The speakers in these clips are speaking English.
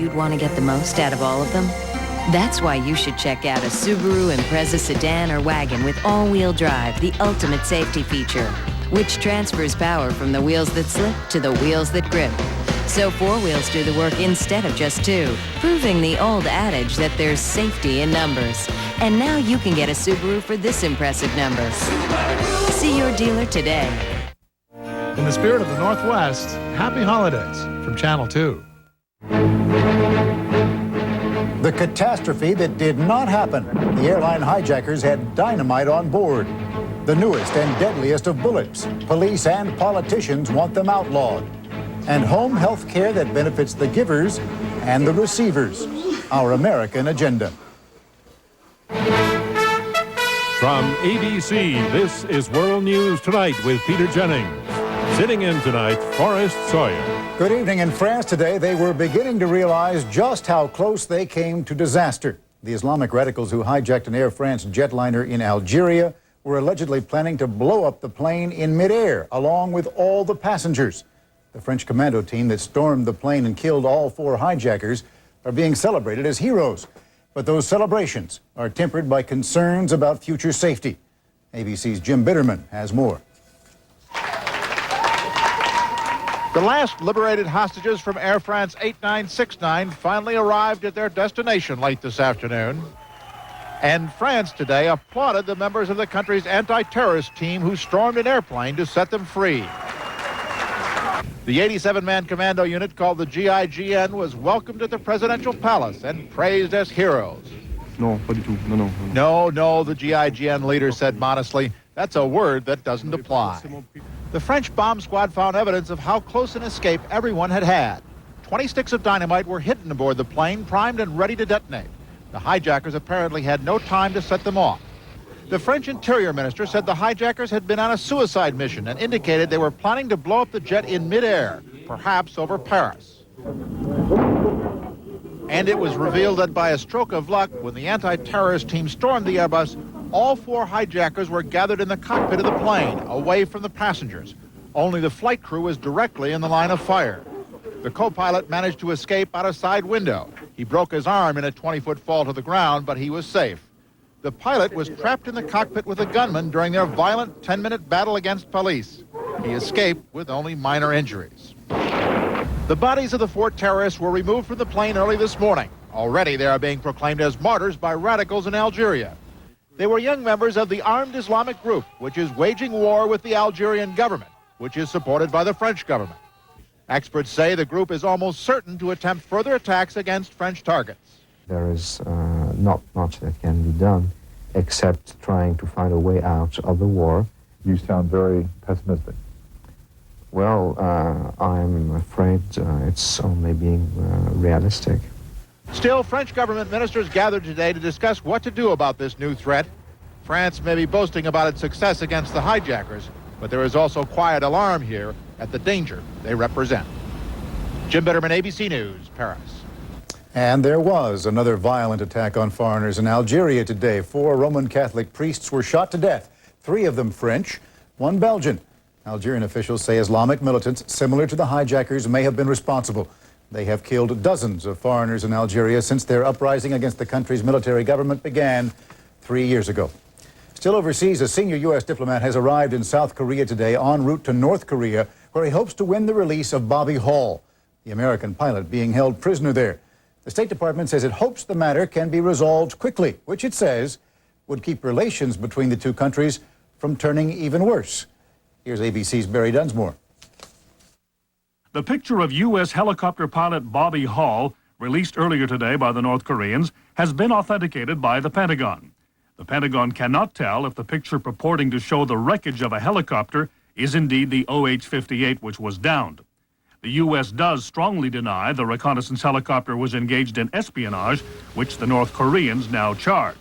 you'd want to get the most out of all of them? That's why you should check out a Subaru Impreza sedan or wagon with all-wheel drive, the ultimate safety feature, which transfers power from the wheels that slip to the wheels that grip. So 4 wheels do the work instead of just 2, proving the old adage that there's safety in numbers. And now you can get a Subaru for this impressive number. Subaru. See your dealer today. In the spirit of the Northwest, happy holidays from Channel 2. The catastrophe that did not happen. The airline hijackers had dynamite on board. The newest and deadliest of bullets. Police and politicians want them outlawed. And home health care that benefits the givers and the receivers. Our American agenda. From ABC, this is World News Tonight with Peter Jennings. Sitting in tonight, Forrest Sawyer. Good evening. In France today, they were beginning to realize just how close they came to disaster. The Islamic radicals who hijacked an Air France jetliner in Algeria were allegedly planning to blow up the plane in midair, along with all the passengers. The French commando team that stormed the plane and killed all 4 hijackers are being celebrated as heroes. But those celebrations are tempered by concerns about future safety. ABC's Jim Bitterman has more. The last liberated hostages from Air France 8969 finally arrived at their destination late this afternoon. And France today applauded the members of the country's anti-terrorist team who stormed an airplane to set them free. The 87-man commando unit called the GIGN was welcomed at the presidential palace and praised as heroes. No, pas du tout. No, the GIGN leader said modestly, that's a word that doesn't apply. The French bomb squad found evidence of how close an escape everyone had had. 20 sticks of dynamite were hidden aboard the plane, primed and ready to detonate. The hijackers apparently had no time to set them off. The French Interior Minister said the hijackers had been on a suicide mission and indicated they were planning to blow up the jet in midair, perhaps over Paris. And it was revealed that by a stroke of luck, when the anti-terrorist team stormed the Airbus, all 4 hijackers were gathered in the cockpit of the plane, away from the passengers. Only the flight crew was directly in the line of fire. The co-pilot managed to escape out a side window. He broke his arm in a 20-foot fall to the ground, but he was safe. The pilot was trapped in the cockpit with a gunman during their violent 10-minute battle against police. He escaped with only minor injuries. The bodies of the 4 terrorists were removed from the plane early this morning. Already they are being proclaimed as martyrs by radicals in Algeria. They were young members of the armed Islamic group, which is waging war with the Algerian government, which is supported by the French government. Experts say the group is almost certain to attempt further attacks against French targets. There is not much that can be done except trying to find a way out of the war. You sound very pessimistic. Well, I'm afraid it's only being realistic. Still, French government ministers gathered today to discuss what to do about this new threat. France may be boasting about its success against the hijackers, but there is also quiet alarm here at the danger they represent. Jim Bitterman, ABC News, Paris. And there was another violent attack on foreigners in Algeria today. 4 Roman Catholic priests were shot to death, 3 of them French, 1 Belgian. Algerian officials say Islamic militants similar to the hijackers may have been responsible. They have killed dozens of foreigners in Algeria since their uprising against the country's military government began 3 years ago. Still overseas, a senior U.S. diplomat has arrived in South Korea today en route to North Korea, where he hopes to win the release of Bobby Hall, the American pilot being held prisoner there. The State Department says it hopes the matter can be resolved quickly, which it says would keep relations between the 2 countries from turning even worse. Here's ABC's Barry Dunsmore. The picture of U.S. helicopter pilot Bobby Hall, released earlier today by the North Koreans, has been authenticated by the Pentagon. The Pentagon cannot tell if the picture purporting to show the wreckage of a helicopter is indeed the OH-58 which was downed. The U.S. does strongly deny the reconnaissance helicopter was engaged in espionage, which the North Koreans now charge.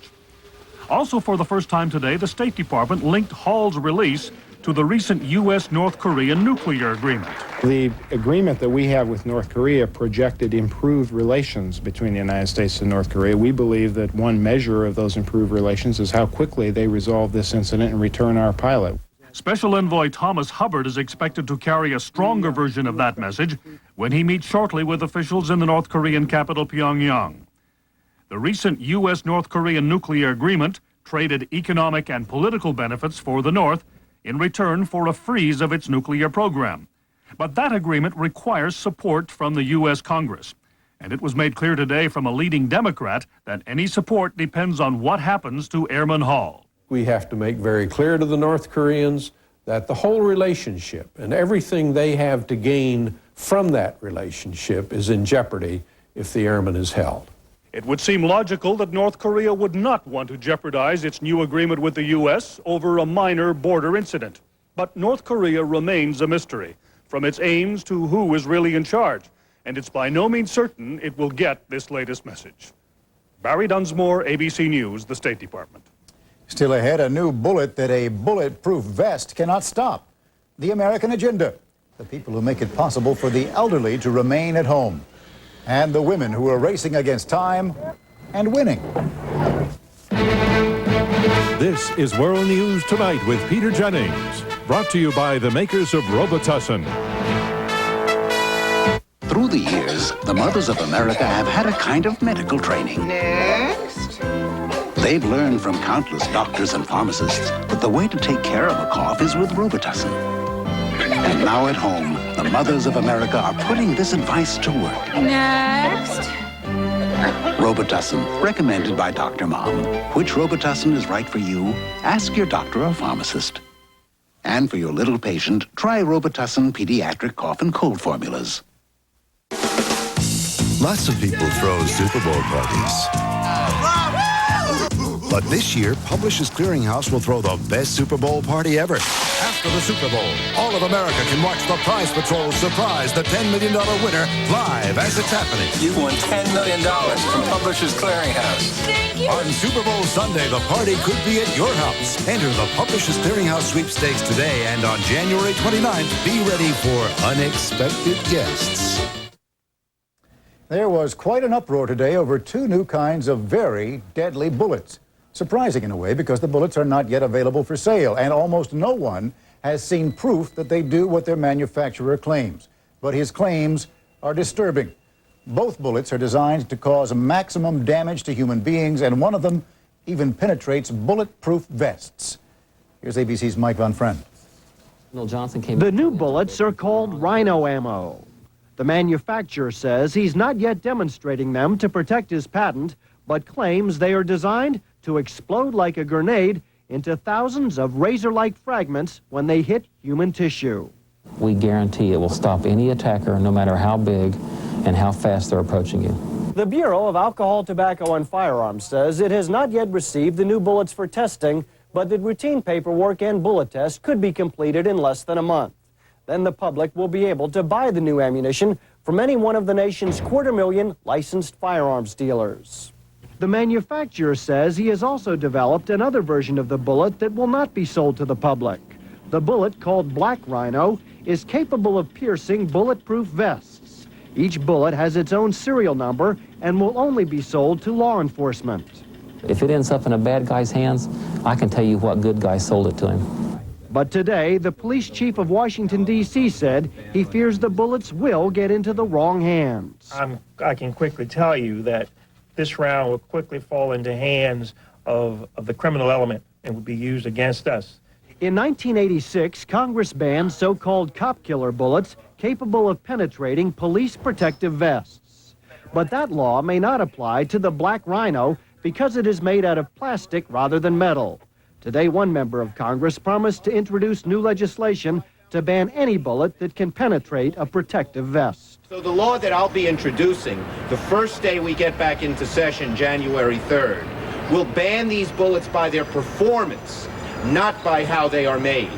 Also, for the first time today, the State Department linked Hall's release to the recent U.S.-North Korea nuclear agreement. The agreement that we have with North Korea projected improved relations between the United States and North Korea. We believe that one measure of those improved relations is how quickly they resolve this incident and return our pilot. Special Envoy Thomas Hubbard is expected to carry a stronger version of that message when he meets shortly with officials in the North Korean capital, Pyongyang. The recent U.S.-North Korean nuclear agreement traded economic and political benefits for the North in return for a freeze of its nuclear program. But that agreement requires support from the U.S. Congress. And it was made clear today from a leading Democrat that any support depends on what happens to Airman Hall. We have to make very clear to the North Koreans that the whole relationship and everything they have to gain from that relationship is in jeopardy if the airman is held. It would seem logical that North Korea would not want to jeopardize its new agreement with the U.S. over a minor border incident. But North Korea remains a mystery, from its aims to who is really in charge. And it's by no means certain it will get this latest message. Barry Dunsmore, ABC News, the State Department. Still ahead, a new bullet that a bulletproof vest cannot stop. The American agenda. The people who make it possible for the elderly to remain at home. And the women who are racing against time and winning. This is World News Tonight with Peter Jennings. Brought to you by the makers of Robitussin. Through the years, the mothers of America have had a kind of medical training. Next. They've learned from countless doctors and pharmacists that the way to take care of a cough is with Robitussin. And now at home, the mothers of America are putting this advice to work. Next. Robitussin, recommended by Dr. Mom. Which Robitussin is right for you? Ask your doctor or pharmacist. And for your little patient, try Robitussin Pediatric Cough and Cold Formulas. Lots of people throw Super Bowl parties. But this year, Publishers Clearinghouse will throw the best Super Bowl party ever. After the Super Bowl, all of America can watch the Prize Patrol surprise the $10 million winner live as it's happening. You won $10 million from Publishers Clearinghouse. Thank you. On Super Bowl Sunday, the party could be at your house. Enter the Publishers Clearinghouse sweepstakes today, and on January 29th, be ready for unexpected guests. There was quite an uproar today over two new kinds of very deadly bullets. Surprising in a way because the bullets are not yet available for sale, and almost no one has seen proof that they do what their manufacturer claims. But his claims are disturbing. Both bullets are designed to cause maximum damage to human beings, and one of them even penetrates bulletproof vests. Here's ABC's Mike Van Friend. The new bullets are called Rhino ammo. The manufacturer says he's not yet demonstrating them to protect his patent, but claims they are designed to explode like a grenade into thousands of razor-like fragments when they hit human tissue. We guarantee it will stop any attacker, no matter how big and how fast they're approaching you. The Bureau of Alcohol, Tobacco, and Firearms says it has not yet received the new bullets for testing, but that routine paperwork and bullet tests could be completed in less than a month. Then the public will be able to buy the new ammunition from any one of the nation's 250,000 licensed firearms dealers. The manufacturer says he has also developed another version of the bullet that will not be sold to the public. The bullet, called Black Rhino, is capable of piercing bulletproof vests. Each bullet has its own serial number and will only be sold to law enforcement. If it ends up in a bad guy's hands, I can tell you what good guy sold it to him. But today, the police chief of Washington, D.C. said he fears the bullets will get into the wrong hands. I can quickly tell you that this round will quickly fall into hands of the criminal element and will be used against us. In 1986, Congress banned so-called cop killer bullets capable of penetrating police protective vests. But that law may not apply to the Black Rhino because it is made out of plastic rather than metal. Today, one member of Congress promised to introduce new legislation to ban any bullet that can penetrate a protective vest. So the law that I'll be introducing, the first day we get back into session, January 3rd, will ban these bullets by their performance, not by how they are made.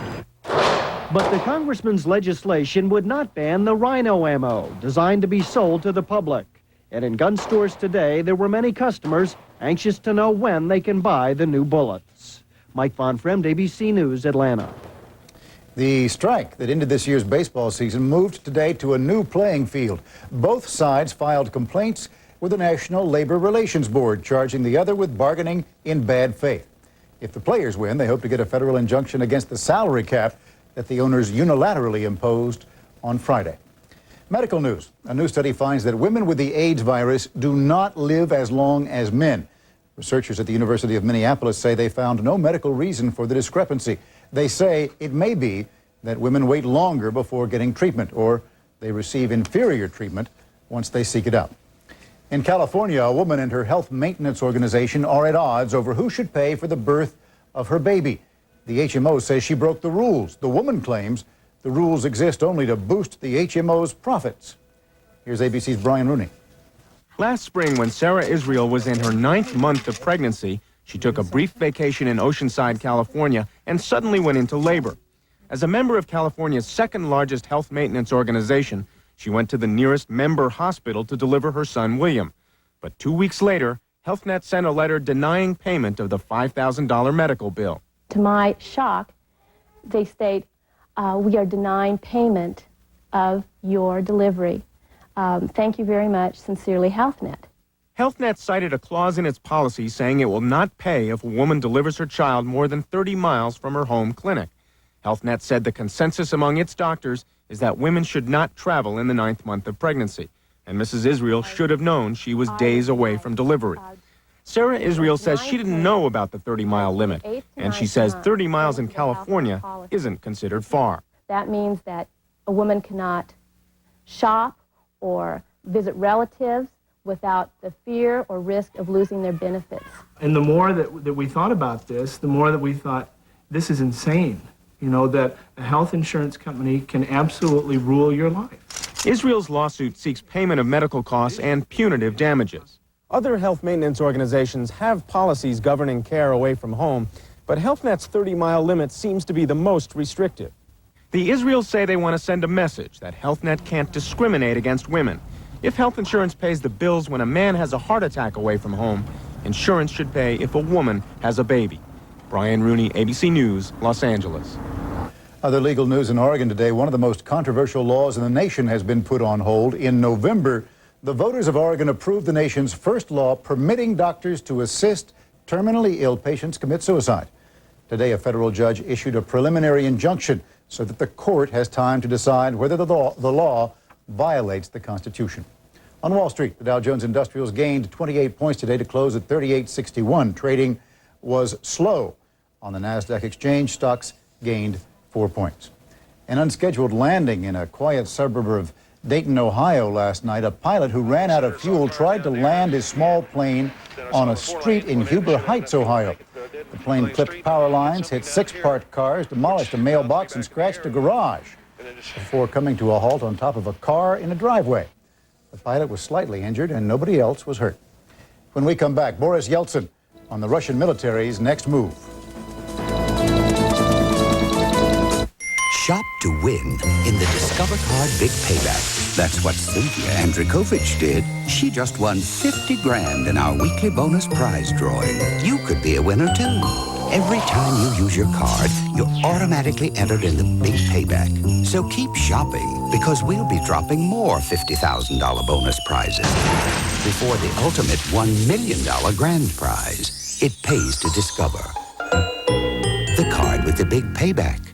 But the congressman's legislation would not ban the Rhino ammo, designed to be sold to the public. And in gun stores today, there were many customers anxious to know when they can buy the new bullets. Mike Von Fremd, ABC News, Atlanta. The strike that ended this year's baseball season moved today to a new playing field. Both sides filed complaints with the National Labor Relations Board, charging the other with bargaining in bad faith. If the players win, they hope to get a federal injunction against the salary cap that the owners unilaterally imposed on Friday. Medical news. A new study finds that women with the AIDS virus do not live as long as men. Researchers at the University of Minneapolis say they found no medical reason for the discrepancy. They say it may be that women wait longer before getting treatment, or they receive inferior treatment once they seek it out. In California, a woman and her health maintenance organization are at odds over who should pay for the birth of her baby. The HMO says she broke the rules. The woman claims the rules exist only to boost the HMO's profits. Here's ABC's Brian Rooney. Last spring, when Sarah Israel was in her 9th month of pregnancy, she took a brief vacation in Oceanside, California, and suddenly went into labor. As a member of California's second largest health maintenance organization, she went to the nearest member hospital to deliver her son, William. But 2 weeks later, Health Net sent a letter denying payment of the $5,000 medical bill. To my shock, they state, we are denying payment of your delivery. Thank you very much. Sincerely, Health Net. Health Net cited a clause in its policy saying it will not pay if a woman delivers her child more than 30 miles from her home clinic. Health Net said the consensus among its doctors is that women should not travel in the 9th month of pregnancy, and Mrs. Israel should have known she was days away from delivery. Sarah Israel says she didn't know about the 30-mile limit, and she says 30 miles in California isn't considered far. That means that a woman cannot shop or visit relatives without the fear or risk of losing their benefits. And the more that we thought about this, the more that we thought, this is insane. You know, that a health insurance company can absolutely rule your life. Israel's lawsuit seeks payment of medical costs and punitive damages. Other health maintenance organizations have policies governing care away from home, but Health Net's 30-mile limit seems to be the most restrictive. The Israels say they want to send a message that Health Net can't discriminate against women. If health insurance pays the bills when a man has a heart attack away from home, insurance should pay if a woman has a baby. Brian Rooney, ABC News, Los Angeles. Other legal news in Oregon today. One of the most controversial laws in the nation has been put on hold. In November, the voters of Oregon approved the nation's first law permitting doctors to assist terminally ill patients commit suicide. Today, a federal judge issued a preliminary injunction so that the court has time to decide whether the law violates the Constitution. On Wall Street, the Dow Jones Industrials gained 28 points today to close at 3861. Trading was slow. On the NASDAQ exchange, stocks gained 4 points. An unscheduled landing in a quiet suburb of Dayton, Ohio last night. A pilot who ran out of fuel tried to land his small plane on a street in Huber Heights, Ohio. The plane clipped power lines, hit 6 parked cars, demolished a mailbox, and scratched a garage before coming to a halt on top of a car in a driveway. The pilot was slightly injured and nobody else was hurt. When we come back, Boris Yeltsin on the Russian military's next move. Shop to win in the Discover Card Big Payback. That's what Cynthia Andrikovic did. She just won 50 grand in our weekly bonus prize drawing. You could be a winner too. Every time you use your card, you're automatically entered in the Big Payback. So keep shopping, because we'll be dropping more $50,000 bonus prizes before the ultimate $1 million grand prize. It pays to discover. The card with the Big Payback.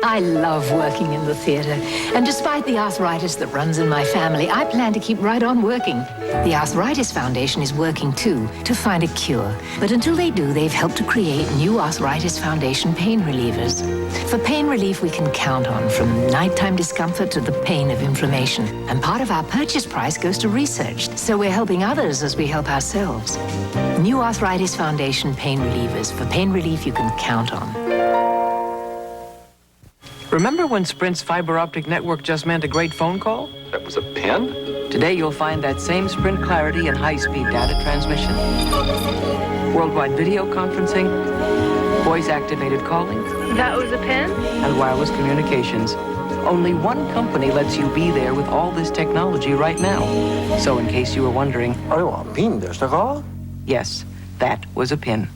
I love working in the theater, and despite the arthritis that runs in my family, I plan to keep right on working. The Arthritis Foundation is working too to find a cure, but until they do, they've helped to create new Arthritis Foundation pain relievers. For pain relief we can count on, from nighttime discomfort to the pain of inflammation. And part of our purchase price goes to research, so we're helping others as we help ourselves. New Arthritis Foundation pain relievers, for pain relief you can count on. Remember when Sprint's fiber optic network just meant a great phone call? That was a pen? Today you'll find that same Sprint clarity and high-speed data transmission. Worldwide video conferencing, voice-activated calling. That was a pen? And wireless communications. Only one company lets you be there with all this technology right now. So in case you were wondering... Oh, a pin, that's the call? Yes, that was a pin.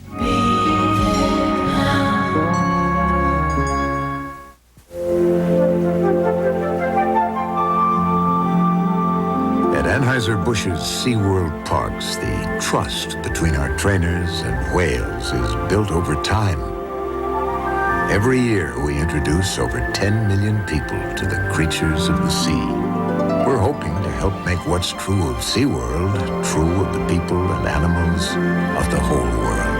Anheuser-Busch's SeaWorld parks, the trust between our trainers and whales is built over time. Every year, we introduce over 10 million people to the creatures of the sea. We're hoping to help make what's true of SeaWorld true of the people and animals of the whole world.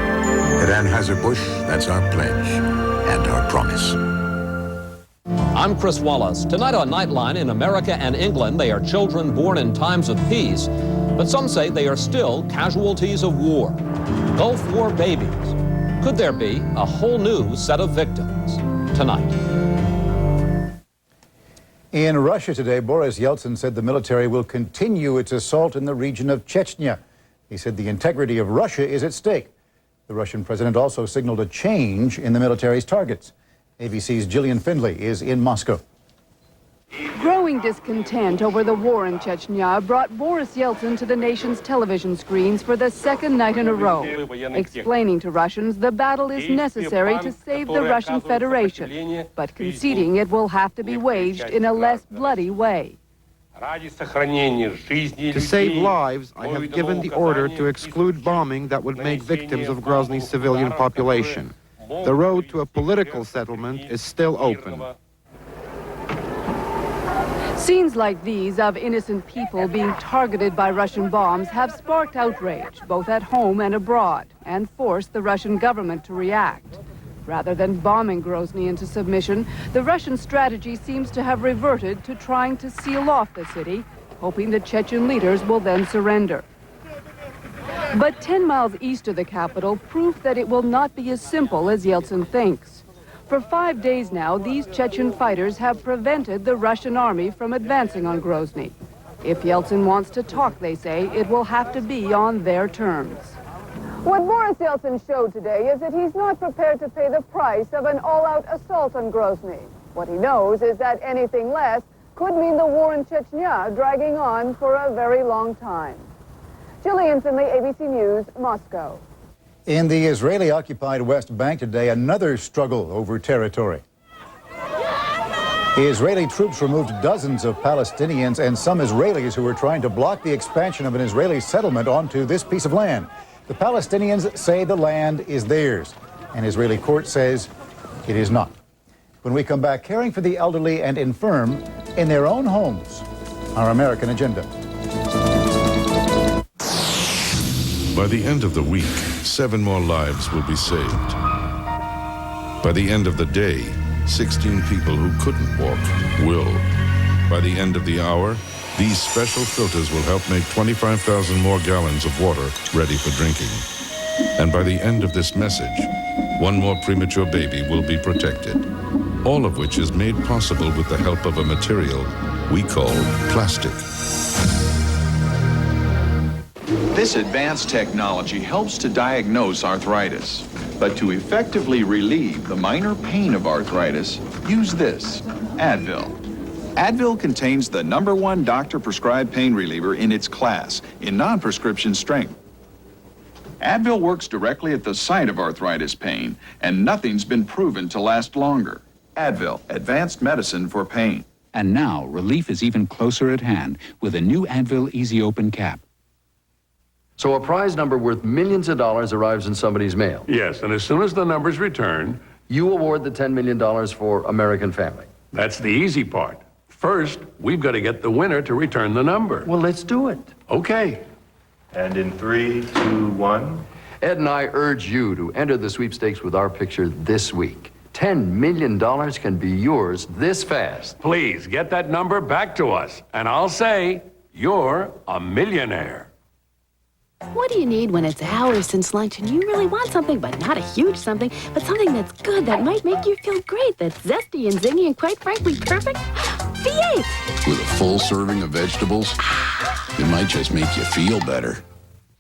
At Anheuser-Busch, that's our pledge and our promise. I'm Chris Wallace. Tonight on Nightline, in America and England, they are children born in times of peace, but some say they are still casualties of war. Gulf War babies. Could there be a whole new set of victims? Tonight. In Russia today, Boris Yeltsin said the military will continue its assault in the region of Chechnya. He said the integrity of Russia is at stake. The Russian president also signaled a change in the military's targets. ABC's Gillian Findlay is in Moscow. Growing discontent over the war in Chechnya brought Boris Yeltsin to the nation's television screens for the second night in a row, explaining to Russians the battle is necessary to save the Russian Federation, but conceding it will have to be waged in a less bloody way. To save lives, I have given the order to exclude bombing that would make victims of Grozny's civilian population. The road to a political settlement is still open. Scenes like these of innocent people being targeted by Russian bombs have sparked outrage, both at home and abroad, and forced the Russian government to react. Rather than bombing Grozny into submission, the Russian strategy seems to have reverted to trying to seal off the city, hoping the Chechen leaders will then surrender. But 10 miles east of the capital, proof that it will not be as simple as Yeltsin thinks. For 5 days now, these Chechen fighters have prevented the Russian army from advancing on Grozny. If Yeltsin wants to talk, they say, it will have to be on their terms. What Boris Yeltsin showed today is that he's not prepared to pay the price of an all-out assault on Grozny. What he knows is that anything less could mean the war in Chechnya dragging on for a very long time. Gillian Findlay, ABC News, Moscow. In the Israeli-occupied West Bank today, another struggle over territory. Israeli troops removed dozens of Palestinians and some Israelis who were trying to block the expansion of an Israeli settlement onto this piece of land. The Palestinians say the land is theirs. An Israeli court says it is not. When we come back, caring for the elderly and infirm in their own homes, our American agenda. By the end of the week, 7 more lives will be saved. By the end of the day, 16 people who couldn't walk will. By the end of the hour, these special filters will help make 25,000 more gallons of water ready for drinking. And by the end of this message, 1 more premature baby will be protected. All of which is made possible with the help of a material we call plastic. This advanced technology helps to diagnose arthritis. But to effectively relieve the minor pain of arthritis, use this, Advil. Advil contains the #1 doctor-prescribed pain reliever in its class, in non-prescription strength. Advil works directly at the site of arthritis pain, and nothing's been proven to last longer. Advil, advanced medicine for pain. And now, relief is even closer at hand with a new Advil Easy Open cap. So a prize number worth millions of dollars arrives in somebody's mail. Yes, and as soon as the number's returned, you award the $10 million for American Family. That's the easy part. First, we've got to get the winner to return the number. Well, let's do it. Okay. And in 3, 2, 1. Ed and I urge you to enter the sweepstakes with our picture this week. $10 million can be yours this fast. Please get that number back to us, and I'll say you're a millionaire. What do you need when it's hours since lunch and you really want something, but not a huge something, but something that's good, that might make you feel great, that's zesty and zingy and quite frankly perfect? V8! With a full serving of vegetables, it might just make you feel better.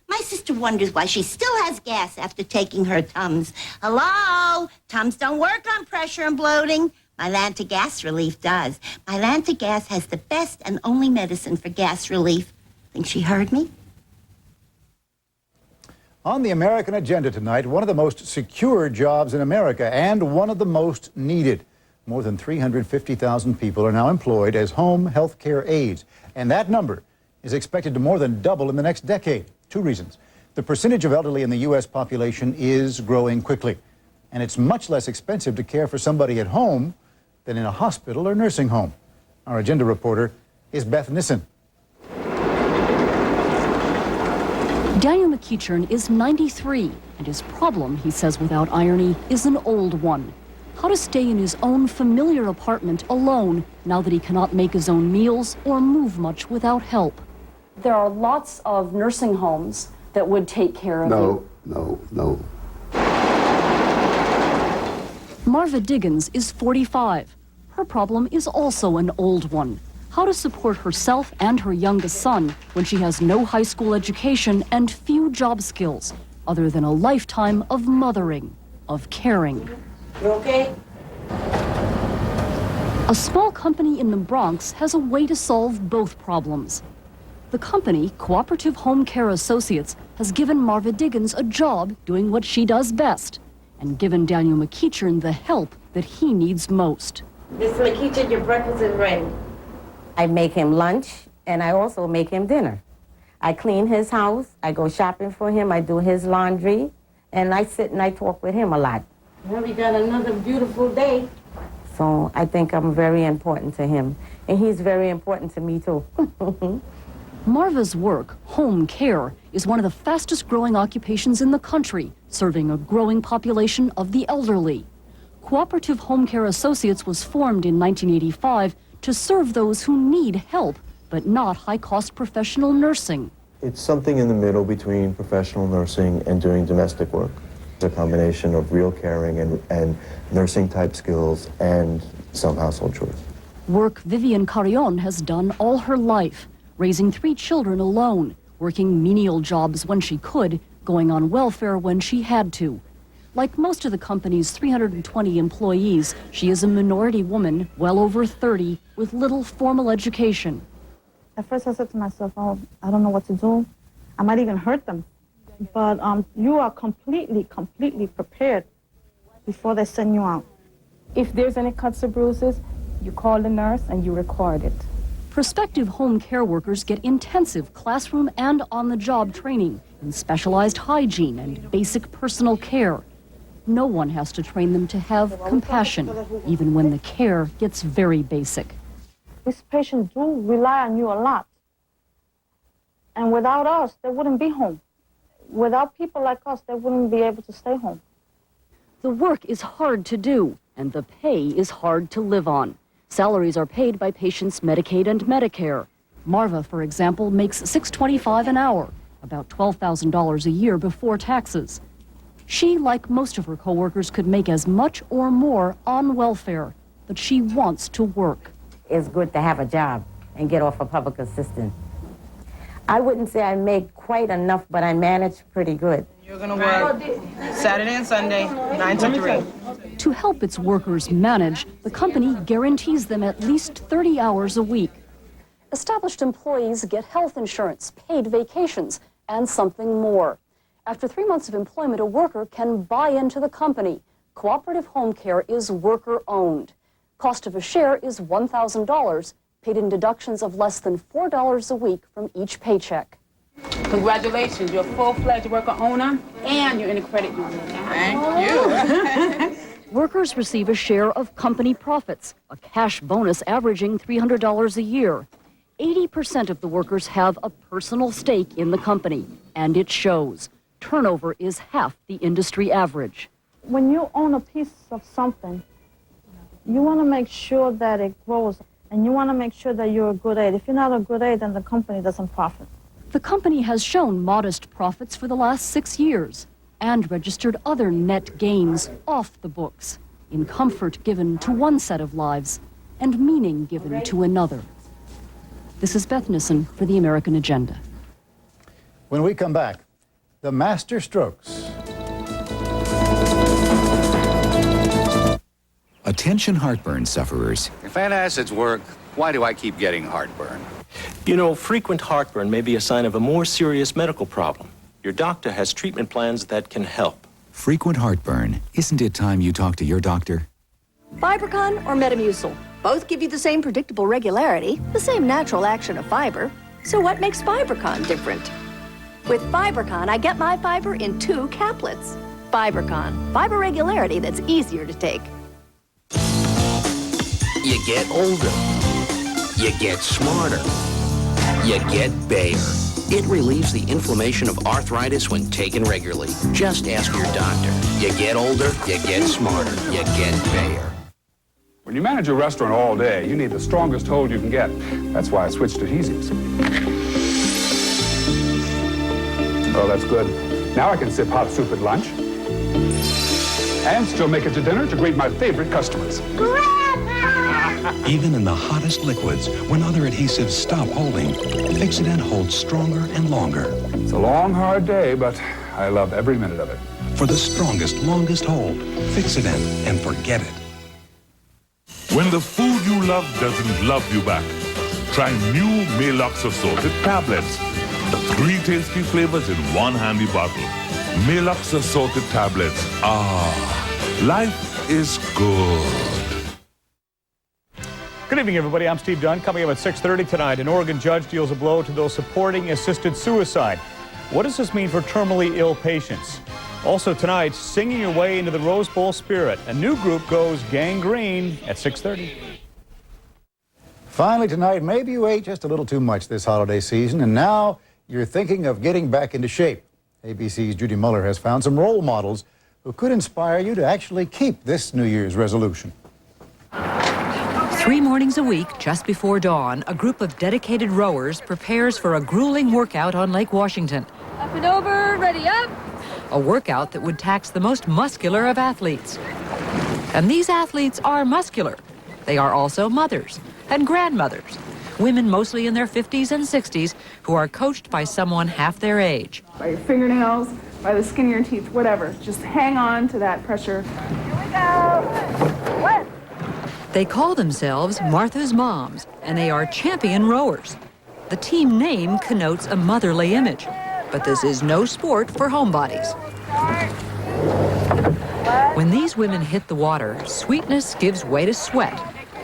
My sister wonders why she still has gas after taking her Tums. Hello? Tums don't work on pressure and bloating. Mylanta Gas Relief does. Mylanta Gas has the best and only medicine for gas relief. Think she heard me? On the American agenda tonight, one of the most secure jobs in America and one of the most needed. More than 350,000 people are now employed as home health care aides, and that number is expected to more than double in the next decade. Two reasons. The percentage of elderly in the U.S. population is growing quickly, and it's much less expensive to care for somebody at home than in a hospital or nursing home. Our agenda reporter is Beth Nissen. Daniel McEachern is 93, and his problem, he says without irony, is an old one. How to stay in his own familiar apartment alone now that he cannot make his own meals or move much without help. There are lots of nursing homes that would take care of you. No. Marva Diggins is 45. Her problem is also an old one. How to support herself and her youngest son when she has no high school education and few job skills, other than a lifetime of mothering, of caring. You okay? A small company in the Bronx has a way to solve both problems. The company, Cooperative Home Care Associates, has given Marva Diggins a job doing what she does best, and given Daniel McEachern the help that he needs most. Mr. McEachern, your breakfast is ready. I make him lunch, and I also make him dinner. I clean his house, I go shopping for him, I do his laundry, and I sit and I talk with him a lot. Well, we got another beautiful day. So I think I'm very important to him, and he's very important to me, too. Marva's work, home care, is one of the fastest growing occupations in the country, serving a growing population of the elderly. Cooperative Home Care Associates was formed in 1985 to serve those who need help, but not high-cost professional nursing. It's something in the middle between professional nursing and doing domestic work. It's a combination of real caring and nursing-type skills and some household chores. Work Vivian Carrion has done all her life, raising 3 children alone, working menial jobs when she could, going on welfare when she had to. Like most of the company's 320 employees, she is a minority woman, well over 30, with little formal education. At first I said to myself, oh, I don't know what to do. I might even hurt them. But you are completely prepared before they send you out. If there's any cuts or bruises, you call the nurse and you record it. Prospective home care workers get intensive classroom and on-the-job training in specialized hygiene and basic personal care. No one has to train them to have compassion, even when the care gets very basic. These patients do rely on you a lot. And without us, they wouldn't be home. Without people like us, they wouldn't be able to stay home. The work is hard to do, and the pay is hard to live on. Salaries are paid by patients' Medicaid and Medicare. Marva, for example, makes $6.25 an hour, about $12,000 a year before taxes. She, like most of her coworkers, could make as much or more on welfare, but she wants to work. It's good to have a job and get off of public assistance. I wouldn't say I make quite enough, but I manage pretty good. You're going to work Saturday and Sunday, 9 to 3. To help its workers manage, the company guarantees them at least 30 hours a week. Established employees get health insurance, paid vacations, and something more. After 3 months of employment, a worker can buy into the company. Cooperative Home Care is worker-owned. Cost of a share is $1,000, paid in deductions of less than $4 a week from each paycheck. Congratulations, you're a full-fledged worker owner, and you're in a credit union. Thank you. Workers receive a share of company profits, a cash bonus averaging $300 a year. 80% of the workers have a personal stake in the company, and it shows. Turnover is half the industry average. When you own a piece of something, you want to make sure that it grows, and you want to make sure that you're a good aid. If you're not a good aid, then the company doesn't profit. The company has shown modest profits for the last 6 years and registered other net gains off the books, in comfort given to one set of lives and meaning given to another. This is Beth Nissen for the American Agenda. When we come back, the master strokes. Attention heartburn sufferers. If antacids work, why do I keep getting heartburn? You know, frequent heartburn may be a sign of a more serious medical problem. Your doctor has treatment plans that can help. Frequent heartburn. Isn't it time you talk to your doctor? Fibercon or Metamucil? Both give you the same predictable regularity, the same natural action of fiber. So what makes Fibercon different? With Fibercon, I get my fiber in 2 caplets. Fibercon, fiber regularity that's easier to take. You get older. You get smarter. You get Bayer. It relieves the inflammation of arthritis when taken regularly. Just ask your doctor. You get older, you get smarter. You get Bayer. When you manage a restaurant all day, you need the strongest hold you can get. That's why I switched adhesives. Oh, that's good. Now I can sip hot soup at lunch. And still make it to dinner to greet my favorite customers. Even in the hottest liquids, when other adhesives stop holding, Fix-It-Dent holds stronger and longer. It's a long, hard day, but I love every minute of it. For the strongest, longest hold, Fix-It-Dent and forget it. When the food you love doesn't love you back, try new Maalox assorted tablets. 3 tasty flavors in 1 handy bottle. Maalox assorted tablets. Ah, life is good. Good evening, everybody. I'm Steve Dunn. Coming up at 6:30 tonight, an Oregon judge deals a blow to those supporting assisted suicide. What does this mean for terminally ill patients? Also tonight, singing your way into the Rose Bowl spirit. A new group goes gangrene at 6:30. Finally tonight, maybe you ate just a little too much this holiday season, and now you're thinking of getting back into shape. ABC's Judy Muller has found some role models who could inspire you to actually keep this New Year's resolution. 3 mornings a week, just before dawn, a group of dedicated rowers prepares for a grueling workout on Lake Washington. Up and over, ready up. A workout that would tax the most muscular of athletes. And these athletes are muscular. They are also mothers and grandmothers, women mostly in their 50s and 60s who are coached by someone half their age. By your fingernails, by the skin of your teeth, whatever. Just hang on to that pressure. Here we go. What? They call themselves Martha's Moms, and they are champion rowers. The team name connotes a motherly image, but this is no sport for homebodies. When these women hit the water, sweetness gives way to sweat.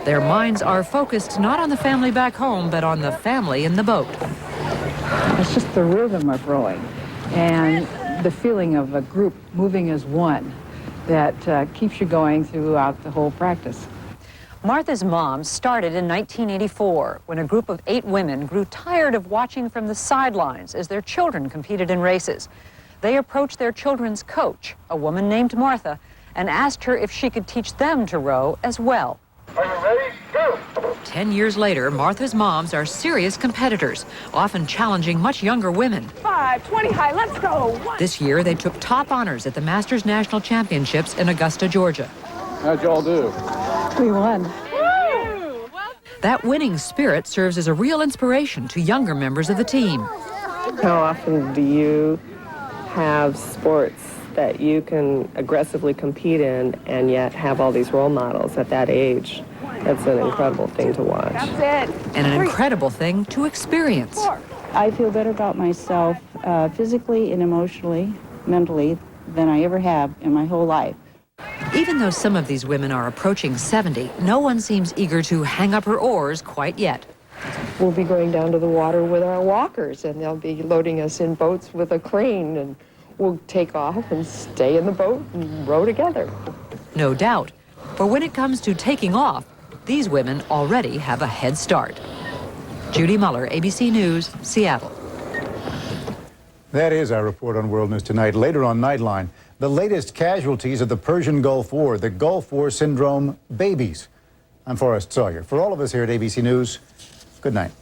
Their minds are focused not on the family back home, but on the family in the boat. It's just the rhythm of rowing and the feeling of a group moving as one that keeps you going throughout the whole practice. Martha's Moms started in 1984 when a group of 8 women grew tired of watching from the sidelines as their children competed in races. They approached their children's coach, a woman named Martha, and asked her if she could teach them to row as well. Are you ready? Go! 10 years later, Martha's Moms are serious competitors, often challenging much younger women. 5, 20 high, let's go. 1. This year, they took top honors at the Masters National Championships in Augusta, Georgia. How'd y'all do? We won. That winning spirit serves as a real inspiration to younger members of the team. How often do you have sports that you can aggressively compete in and yet have all these role models at that age? That's an incredible thing to watch. That's it. And an incredible thing to experience. I feel better about myself physically and emotionally, mentally, than I ever have in my whole life. Even though some of these women are approaching 70, no one seems eager to hang up her oars quite yet. We'll be going down to the water with our walkers, and they'll be loading us in boats with a crane, and we'll take off and stay in the boat and row together. No doubt. For when it comes to taking off, these women already have a head start. Judy Muller, ABC News, Seattle. That is our report on World News Tonight. Later on Nightline, the latest casualties of the Persian Gulf War, the Gulf War syndrome babies. I'm Forrest Sawyer. For all of us here at ABC News, good night.